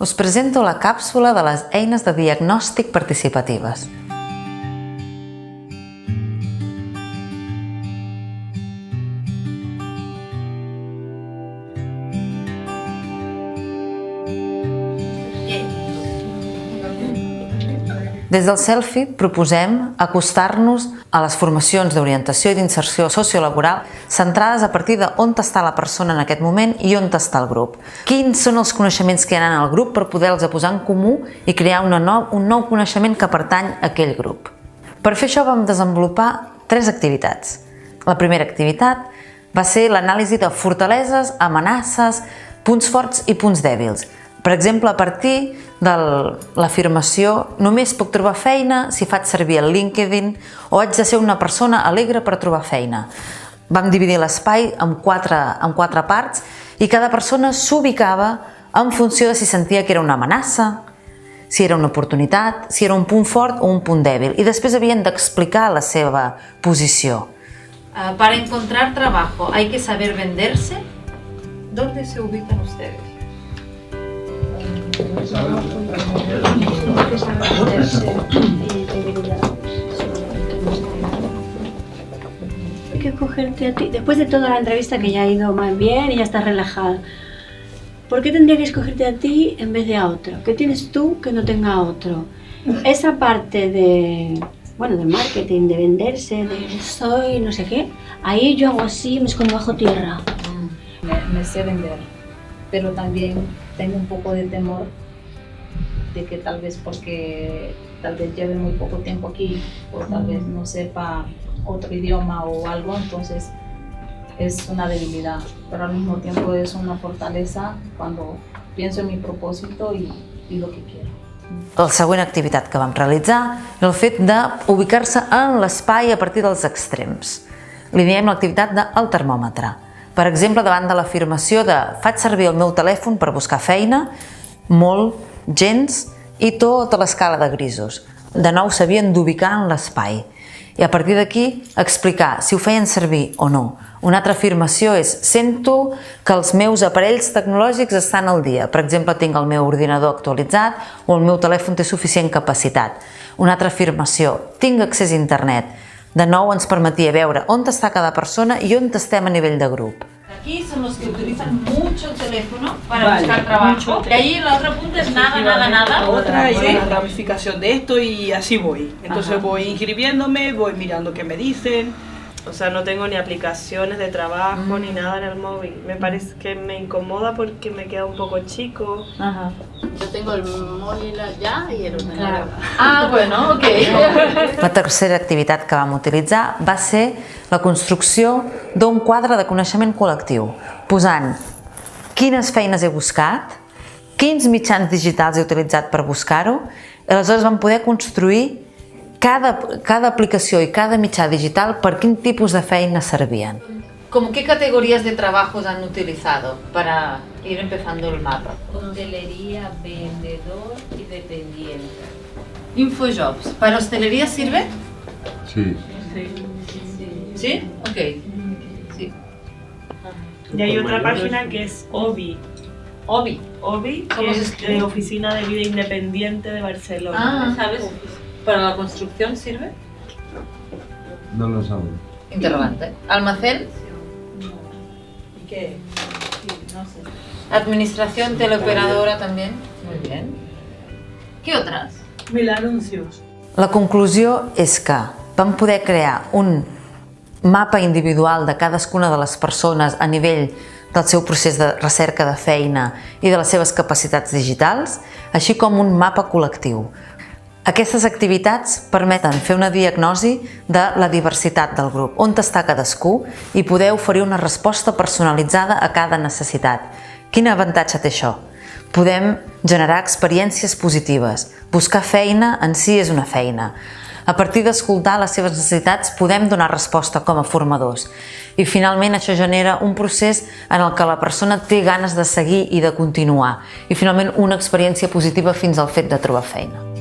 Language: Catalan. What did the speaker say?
Us presento la càpsula de les eines de diagnòstic participatives. Des del Selfie proposem acostar-nos a les formacions d'orientació i d'inserció sociolaboral centrades a partir d'on està la persona en aquest moment i on està el grup. Quins són els coneixements que hi ha en el grup per poder-los posar en comú i crear un nou coneixement que pertany a aquell grup. Per fer això vam desenvolupar 3 activitats. La primera activitat va ser l'anàlisi de fortaleses, amenaces, punts forts i punts dèbils. Per exemple, a partir de l'afirmació «només puc trobar feina si faig servir el LinkedIn» o «haig de ser una persona alegre per trobar feina». Vam dividir l'espai en quatre parts i cada persona s'ubicava en funció de si sentia que era una amenaça, si era una oportunitat, si era un punt fort o un punt dèbil. I després havien d'explicar la seva posició. Para encontrar trabajo, ¿hay que saber venderse? ¿Dónde se ubican ustedes? Hay que escogerte a ti. Después de toda la entrevista que ya ha ido más bien y ya estás relajada, ¿por qué tendría que escogerte a ti en vez de a otro? ¿Qué tienes tú que no tenga otro? Esa parte de marketing, de venderse, de soy no sé qué, ahí yo hago así, me escondo bajo tierra. Me sé vender, pero también tengo un poco de temor de que tal vez porque tal vez lleve muy poco tiempo aquí o tal vez no sepa otro idioma o algo, entonces es una debilidad, pero al mismo tiempo es una fortaleza cuando pienso en mi propósito y lo que quiero. La següent activitat que vam realitzar era el fet d'ubicar-se en l'espai a partir dels extrems. Li diem l'activitat del termòmetre. Per exemple, davant de l'afirmació de faig servir el meu telèfon per buscar feina, molt, gens i tota l'escala de grisos. De nou s'havien d'ubicar en l'espai. I a partir d'aquí explicar si ho feien servir o no. Una altra afirmació és sento que els meus aparells tecnològics estan al dia. Per exemple, tinc el meu ordinador actualitzat o el meu telèfon té suficient capacitat. Una altra afirmació, tinc accés a internet. De nou ens permetia veure on està cada persona i on estem a nivell de grup. Aquí son los que utilizan mucho el teléfono para buscar trabajo. Y ahí la otra punta es nada. Otra y una ramificación de esto y así voy. Entonces voy inscribiéndome, voy mirando qué me dicen. O sea, no tengo ni aplicaciones de trabajo ni nada en el móvil. Me parece que me incomoda porque me queda un poco chico. Yo tengo el móvil allá y el ordenador. Bueno, ok. La tercera activitat que vam utilitzar va ser la construcció d'un quadre de coneixement col·lectiu, posant quines feines he buscat, quins mitjans digitals he utilitzat per buscar-ho, i aleshores vam poder construir cada aplicació i cada mitjà digital per quin tipus de feina servien. ¿Cómo qué categorías de trabajos han utilizado para ir empezando el mapa? Hostelería, vendedor y dependiente. Infojobs. ¿Para hostelería sirve? Sí. ¿Sí? Ok. Sí. Y hay otra página que es OBI. Obi. OBI, ¿Cómo que se es escribe? de Oficina de Vida Independiente de Barcelona. ¿Sabes? ¿Para la construcción sirve? No lo sabe. Interrogante. ¿Almacén? ¿Y qué? No sé. Administración teleoperadora también. Muy bien. ¿Qué otras? 1000 anuncios. La conclusió és que vam poder crear un mapa individual de cadascuna de les persones a nivell del seu procés de recerca de feina i de les seves capacitats digitals, així com un mapa col·lectiu. Aquestes activitats permeten fer una diagnosi de la diversitat del grup, on està cadascú i poder oferir una resposta personalitzada a cada necessitat. Quin avantatge té això? Podem generar experiències positives. Buscar feina en si és una feina. A partir d'escoltar les seves necessitats podem donar resposta com a formadors. I finalment això genera un procés en el que la persona té ganes de seguir i de continuar. I finalment una experiència positiva fins al fet de trobar feina.